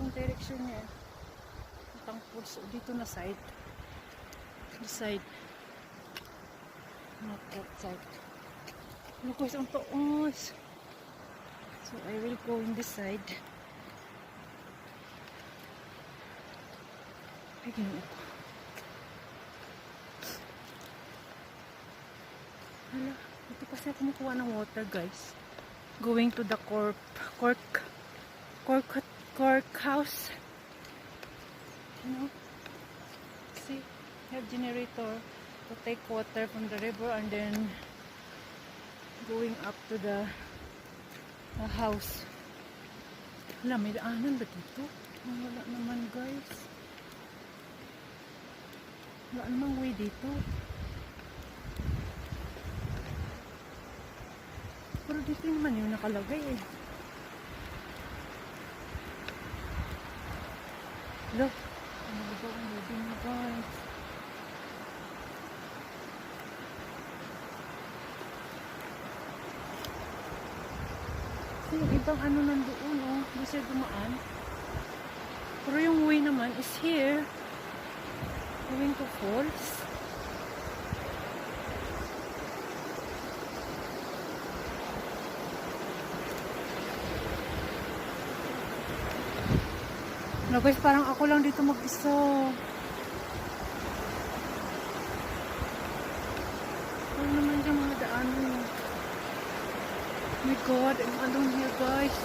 yung direction niya. Tangpol. So, dito na side. This side. Not that side. Look, guys, ang taos. So, I will go in this side. Ay, ginoo ko. Hala, dito kasi ako kumukuha ng water, guys. Going to the cork house. You know? See, have generator to take water from the river and then going up to the house. Hala, may daanan ba dito? Wala naman, guys. Wala namang way dito. Pero dito naman yung nakalagay eh. Look. Ano ba ang moving na, guys? Yung ibang ano nandoon, oh. Hindi siya dumaan. Pero yung way naman is here. Going to falls. No, guys, parang ako lang dito mag-isa. Ano naman yung mga daanan. Oh my God, I'm alone here, guys.